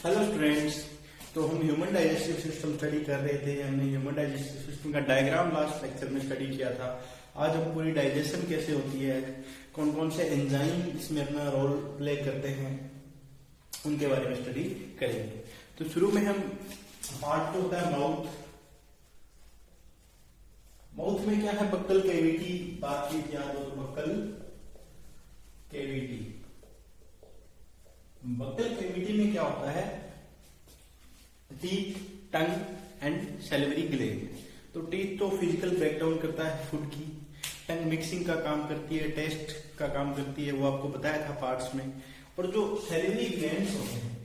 Hello students. तो हम human digestive system study कर रहे थे। हमने ह्यूमन डाइजेस्टिव सिस्टम का डायग्राम लास्ट लेक्चर में स्टडी किया था। आज हम पूरी डाइजेशन कैसे होती है, कौन कौन से एंजाइम इसमें अपना रोल प्ले करते हैं, उनके बारे में स्टडी करेंगे। तो शुरू में हम पार्ट तो होता है माउथ। माउथ में क्या है, बक्कल कैविटी। बातचीत याद हो तो बक्कल कैविटी। बक्कल कैविटी में क्या होता है, teeth, tongue and salivary gland. तो टीथ तो फिजिकल ब्रेकडाउन करता है फूड की, टंग मिक्सिंग का काम करती है, टेस्ट का काम करती है, वो आपको बताया था पार्ट्स में। और जो सैलिवरी ग्लैंड्स होते हैं,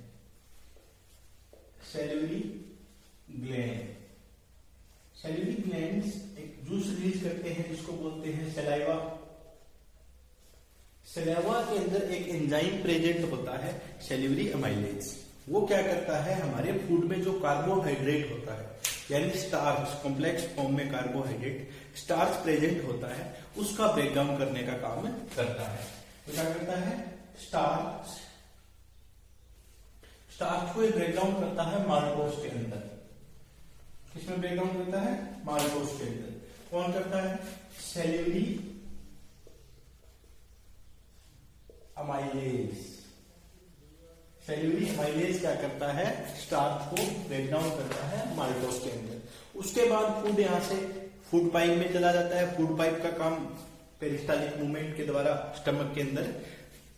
सैलिवरी ग्लैंड्स एक जूस रिलीज करते हैं जिसको बोलते हैं सलाइवा। सलाइवा के अंदर एक एंजाइम प्रेजेंट होता है, सैलिवरी अमाइलेज। वो क्या करता है, हमारे फूड में जो कार्बोहाइड्रेट होता है यानी स्टार्च, कॉम्प्लेक्स फॉर्म में कार्बोहाइड्रेट स्टार्च प्रेजेंट होता है, उसका ब्रेकडाउन करने का काम करता है। तो क्या करता है, स्टार्च को ब्रेकडाउन करता है माल्टोज के अंदर। किसमें ब्रेकडाउन करता है, माल्टोज के अंदर। कौन करता है, सैलिवरी अमाइलेज। सैलिवरी अमाइलेज क्या करता है, स्टार्च को ब्रेकडाउन करता है माल्टोज के अंदर। उसके बाद फूड यहां से फूड पाइप में चला जाता है। फूड पाइप का काम पेरिस्टालिक मूवमेंट के द्वारा स्टमक के अंदर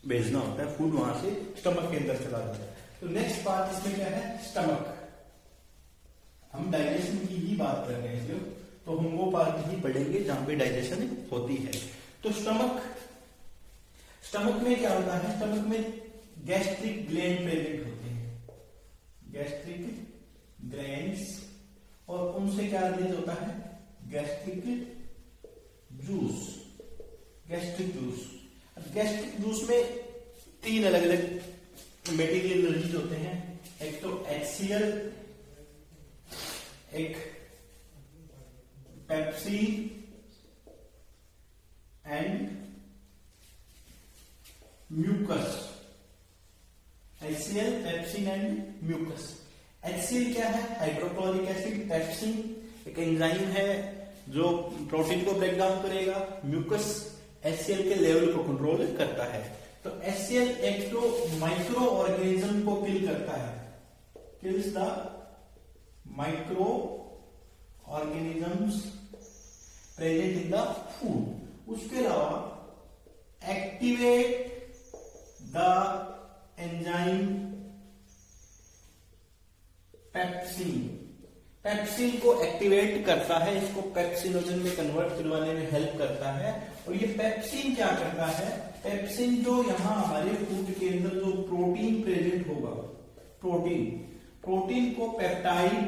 भेजना होता है। फूड वहां से स्टमक के अंदर चला जाता है। तो नेक्स्ट पार्ट इसमें क्या है, स्टमक। हम डाइजेशन की ही बात कर रहे हैं, तो हम वो पार्ट ही पढ़ेंगे जहां पे डाइजेशन होती है। तो स्टमक में क्या होता है, स्टमक में गैस्ट्रिक ग्लैंड प्रेजेंट होते हैं, गैस्ट्रिक ग्लैंड्स। और उनसे क्या रिलीज होता है, गैस्ट्रिक जूस। गैस्ट्रिक जूस में तीन अलग अलग मटेरियल रिलीज होते हैं। एक तो HCl, एक pepsin and mucus. HCl, pepsin and mucus. HCl क्या है, हाइड्रोक्लोरिक एसिड। पेप्सिन एक एंजाइम है जो प्रोटीन को ब्रेक डाउन करेगा। म्यूकस HCl के लेवल को कंट्रोल करता है। तो HCl एक तो माइक्रो ऑर्गेनिज्म को किल करता है, kills the micro organisms present in the food. उसके अलावा एक्टिवेट द एंजाइम पेप्सिन को एक्टिवेट करता है, इसको पेप्सिनोजन में कन्वर्ट करवाने में हेल्प करता है। और ये पेप्सिन क्या करता है, पेप्सिन जो यहां हमारे फूड के अंदर जो प्रोटीन प्रेजेंट होगा, प्रोटीन को पेप्टाइड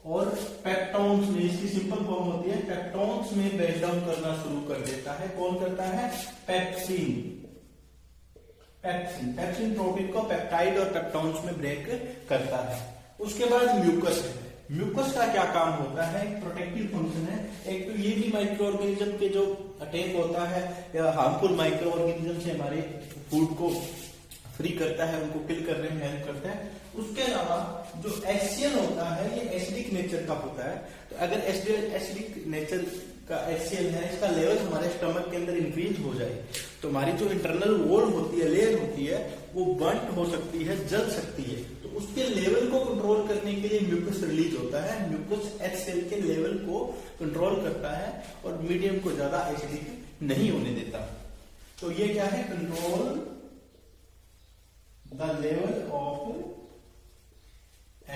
और पेप्टोन्स में, इसकी सिंपल फॉर्म होती है, पेप्टोन्स में ब्रेक डाउन करना शुरू कर देता है। कौन करता है, पेप्सिन प्रोटीन को पेप्टाइड और पेप्टोन्स में ब्रेक करता है। उसके बाद म्यूकस है। म्यूकस का क्या काम होता है, एक प्रोटेक्टिव फंक्शन है। एक तो ये भी माइक्रो ऑर्गेनिज्म के जो अटैक होता है या हार्मफुल माइक्रो ऑर्गेनिज्म से हमारे फूड को फ्री करता है, उनको किल करने में हेल्प करता है। उसके अलावा जो HCl होता है ये एसिडिक नेचर का होता है। तो अगर एसिडिक नेचर का HCl है, इसका लेवल हमारे स्टमक के अंदर इंक्रीज हो जाए तो हमारी जो इंटरनल वॉल होती है, लेयर होती है, वो बर्न हो सकती है, जल सकती है। तो उसके लेवल को कंट्रोल करने के लिए म्यूकस रिलीज होता है। म्यूकस HCl के लेवल को कंट्रोल करता है और मीडियम को ज्यादा एसिडिक नहीं होने देता। तो ये क्या है, control the level of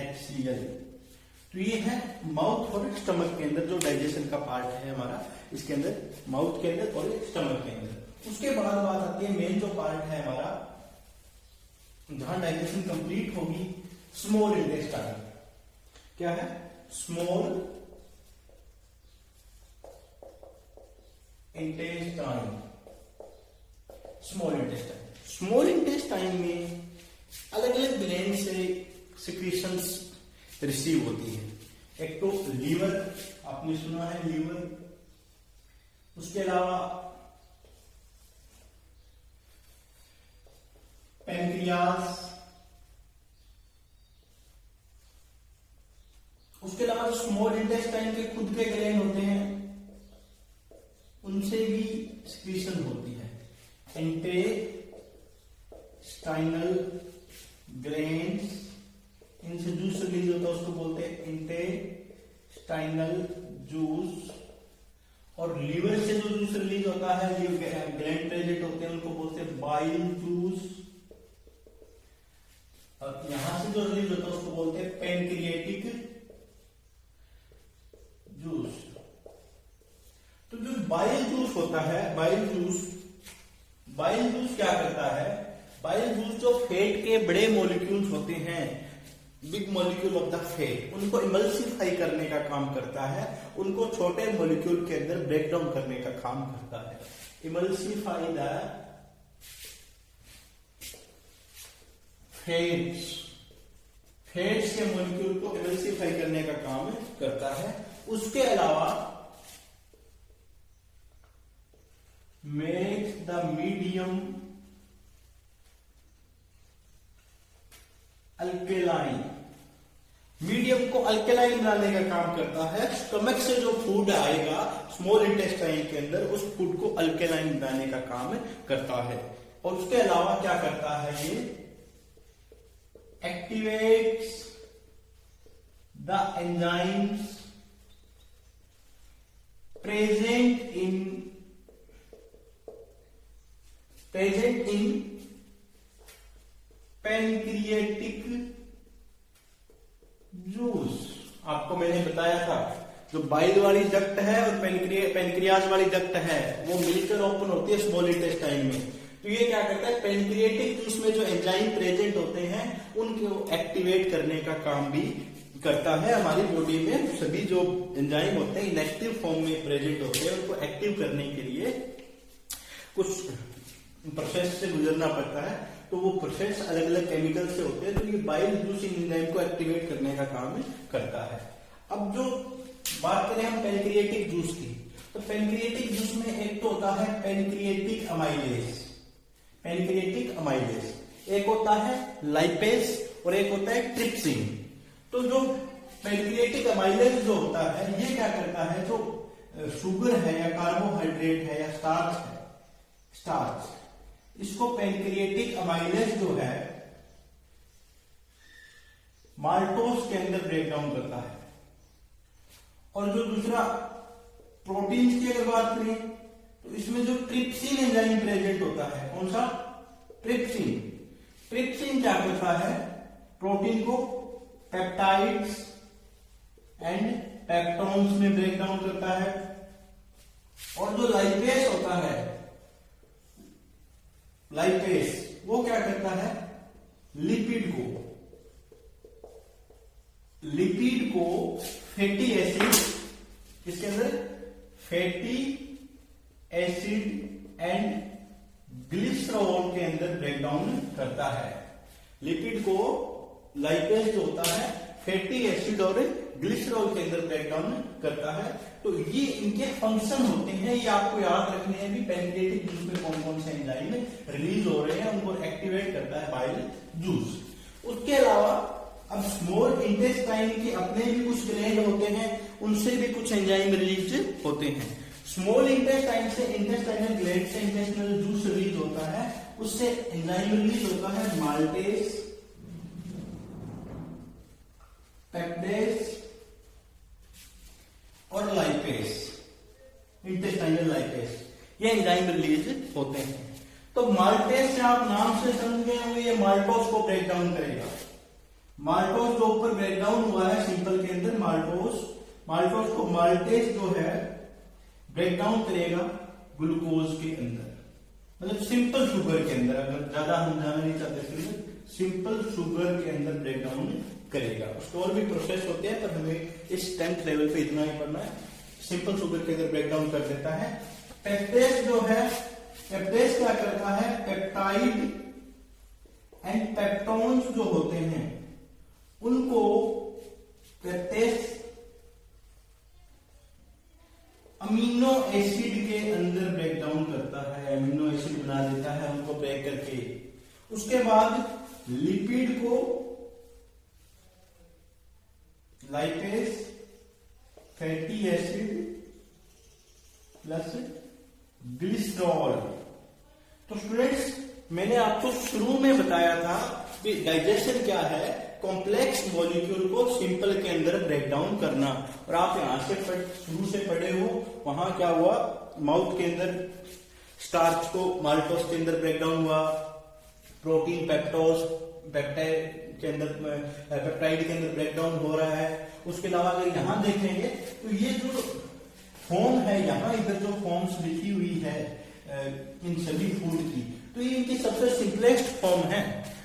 HCl। तो ये है माउथ और स्टमक के अंदर जो डाइजेशन का पार्ट है हमारा, इसके अंदर माउथ के अंदर और स्टमक के अंदर। उसके बाद बात आती है मेन जो पार्ट है हमारा, जहां डाइजेशन कंप्लीट होगी, स्मॉल इंटेस्टाइन। क्या है, स्मॉल इंटेस्टाइन में अलग अलग ग्लैंड से सिक्रीशंस रिसीव होती है। एक तो लीवर, आपने सुना है लीवर। उसके अलावा पैंक्रियास, स्मॉल इंटेस्टाइन के खुद के ग्लैंड होते हैं, उनसे भी सिक्रीशन होती है। इंटेस्टाइनल ग्लैंड्स, इनसे जूस रिलीज होता है, उसको बोलते हैं इंटेस्टाइनल जूस। और लीवर से जो जूस रिलीज होता है, ये ग्लैंड प्रेजेंट होते हैं, उनको बोलते हैं बाइल जूस। और यहां से जो रिलीज होता है उसको बोलते हैं पैनक्रिएटिक जूस। तो जो बाइल जूस होता है, बाइल जूस क्या करता है? बाइल जूस जो फैट के बड़े मॉलिक्यूल्स होते हैं, big molecule of the fat, उनको इमल्सिफाई करने का काम करता है, उनको छोटे मॉलिक्यूल के अंदर ब्रेक डाउन करने का काम करता है। इमल्सिफाई द फैट्स के मॉलिक्यूल को इमल्सिफाई करने का काम करता है। उसके अलावा make the medium alkaline, medium को अल्केलाइन बनाने का काम करता है। स्टमक से जो फूड आएगा स्मॉल इंटेस्टाइन के अंदर, उस फूड को अल्केलाइन बनाने का काम करता है। और उसके अलावा क्या करता है? ये activates the enzymes present in pancreatic juice. आपको मैंने बताया था जो बाइल वाली डक्ट है और पेनक्रियाज वाली डक्ट है, वो मिलकर ओपन होती है स्मॉल इंटेस्टाइन में। तो ये क्या करता है? पैनक्रिएटिक जूस में जो एंजाइम प्रेजेंट होते हैं उनको एक्टिवेट करने का काम भी करता है। हमारी बॉडी में सभी जो एंजाइम होते हैं इनएक्टिव फॉर्म में प्रेजेंट होते हैं, उनको एक्टिव करने के लिए कुछ प्रोसेस से गुजरना पड़ता है। तो वो प्रोसेस अलग अलग केमिकल से होते हैं। तो ये बाइल जूस इन एंजाइम को एक्टिवेट करने का काम करता है। अब जो बात करें हम पैनक्रिएटिक जूस की, तो पैनक्रिएटिक जूस में एक तो होता है पैनक्रिएटिक अमाइलेज, एक होता है लाइपेज और एक होता है ट्रिप्सिन। तो जो पैनक्रिएटिक अमाइलेज जो होता है, ये क्या करता है? जो शुगर है या कार्बोहाइड्रेट है या स्टार्च, इसको पैनक्रिएटिक अमाइलेज जो है माल्टोज के अंदर ब्रेक डाउन करता है। और जो दूसरा प्रोटीन की अगर बात करें, तो इसमें जो ट्रिप्सिन एंजाइम प्रेजेंट होता है, कौन सा? ट्रिप्सिन क्या करता है? प्रोटीन को पेप्टाइड्स एंड पेप्टोन्स में ब्रेक डाउन करता है। और जो लाइपेज होता है, वो क्या करता है? लिपिड को फैटी एसिड, इसके अंदर फैटी एसिड एंड ग्लिसरॉल के अंदर ब्रेक डाउन करता है। लिपिड को लाइपेज जो होता है फैटी एसिड और ग्लिसरॉल के अंदर ब्रेक डाउन करता है। तो ये इनके फंक्शन होते हैं, ये आपको याद रखने हैं भी। पैनक्रिएटिक जूस में कौन कौन से एंजाइम रिलीज हो रहे हैं, उनको एक्टिवेट करता है बाइल जूस। उसके अलावा अब स्मॉल इंटेस्टाइन के अपने भी कुछ ग्लैंड होते हैं, उनसे भी कुछ एंजाइम रिलीज होते हैं। स्मॉल इंटेस्टाइन से, इंटेस्टाइनल ग्लैंड से इंटेस्टाइनल जूस रिलीज होता है, उससे एंजाइम रिलीज होता है माल्टेज, पेप्टेज और लाइपेज, इंटेस्टाइनल लाइपेज, ये एंजाइम रिलीज होते हैं। तो माल्टेज से आप नाम से समझ गए होंगे, ये माल्टोज को ब्रेक डाउन करेगा। माल्टोज जो ऊपर ब्रेक डाउन हुआ है सिंपल के अंदर, माल्टोज को माल्टेज जो है ब्रेक डाउन करेगा ग्लूकोज के अंदर, मतलब सिंपल शुगर के अंदर। अगर ज्यादा हम जाना नहीं चाहते, सिंपल शुगर के अंदर ब्रेक डाउन करेगा। उसके और भी प्रोसेस होते हैं, पर हमें इस 10th लेवल पे इतना ही पढ़ना है। सिंपल शुगर के अंदर ब्रेक डाउन कर देता है। पेप्टेज जो है, पेप्टेज क्या करता है? पेप्टाइड एंड पेप्टोन्स जो होते हैं उनको पेप्टेज अमीनो एसिड के अंदर ब्रेक डाउन करता है, अमीनो एसिड बना देता है उनको ब्रेक करके। उसके बाद लिपिड को lipase fatty acid plus glycerol. तो स्टूडेंट्स, मैंने आपको शुरू में बताया था कि डाइजेशन क्या है, कॉम्प्लेक्स मॉलिक्यूल को सिंपल के अंदर ब्रेक डाउन करना। और आप यहां से शुरू से पढ़े हो, वहां क्या हुआ, माउथ के अंदर स्टार्च को माल्टोस के अंदर ब्रेक डाउन हुआ, प्रोटीन पेप्टोज पेप्टाइड के अंदर ब्रेक डाउन हो रहा है। उसके अलावा अगर यहां देखेंगे तो ये जो फॉर्म है, यहां इधर जो फॉर्म्स लिखी हुई है इन सभी फूड की, तो ये इनकी सबसे सिंपलेस्ट फॉर्म है।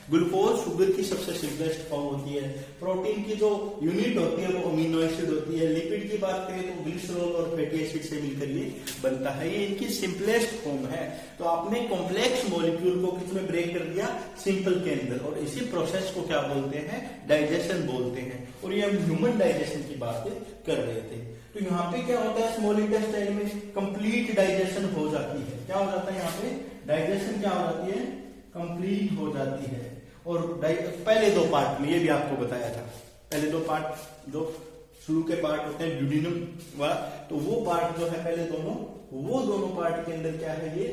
ग्लूकोज शुगर की सबसे सिंपलेस्ट फॉर्म होती है। प्रोटीन की जो यूनिट होती है वो अमीनो एसिड होती है। लिपिड की बात करें तो ग्लिसरॉल और फैटी एसिड से मिलकर ये बनता है। ये इनकी सिंपलेस्ट फॉर्म है। तो आपने कॉम्प्लेक्स मॉलिक्यूल को किसमें ब्रेक कर दिया, सिंपल के अंदर। और इसी प्रोसेस को क्या बोलते हैं, डाइजेशन बोलते हैं। और ये हम ह्यूमन डाइजेशन की बात कर रहे थे। तो यहाँ पे क्या होता है, स्मॉल इंटेस्टाइन में कंप्लीट डाइजेशन हो जाती है। क्या हो जाता है यहाँ पे, डाइजेशन क्या हो जाती है, कंप्लीट हो जाती है। और पहले दो पार्ट में ये भी आपको बताया था, पहले दो पार्ट जो शुरू के पार्ट होते हैं ड्यूडिनम वाला, तो वो पार्ट जो है पहले दोनों, वो दोनों पार्ट के अंदर क्या है, ये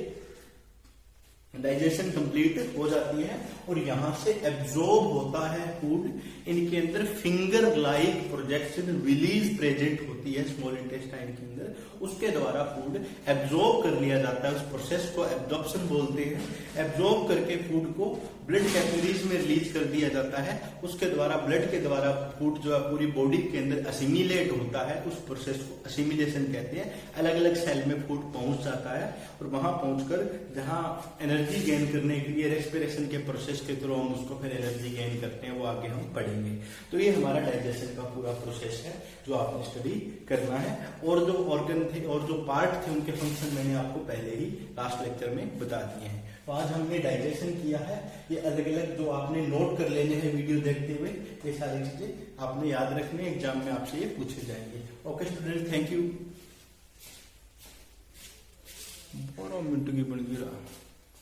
डाइजेशन कंप्लीट हो जाती है। और यहां से एब्जॉर्ब होता है फूड। इनके अंदर finger like projection release present होती है स्मॉल इंटेस्टाइन के अंदर, उसके द्वारा फूड एब्जॉर्ब कर लिया जाता है। उस प्रोसेस को एब्जॉर्प्शन बोलते हैं। एब्जॉर्ब करके फूड को ब्लड कैपिलरीज में रिलीज कर दिया जाता है। उसके द्वारा ब्लड के द्वारा फूड जो है पूरी बॉडी के अंदर असिमिलेट होता है। उस प्रोसेस को असिमिलेशन कहते हैं। अलग अलग सेल में फूड पहुंच जाता है और वहां पहुंचकर जहां एनर्जी गेन करने के लिए रेस्पिरेशन के प्रोसेस के थ्रू हम उसको फिर एनर्जी गेन करते हैं, वो आगे हम पढ़ेंगे। तो ये हमारा डाइजेशन का पूरा प्रोसेस है जो आपने स्टडी करना है। और जो ऑर्गन थे और जो पार्ट थे उनके फंक्शन मैंने आपको पहले ही लास्ट लेक्चर में बता दिए हैं। तो आज हमने डाइजेशन किया है। ये अलग अलग जो आपने नोट कर लेने हैं वीडियो देखते हुए, ये सारी चीजें आपने याद रखने, एग्जाम में आपसे ये पूछे जाएंगे। Okay student, thank you. 12 minute की बन गई रहा।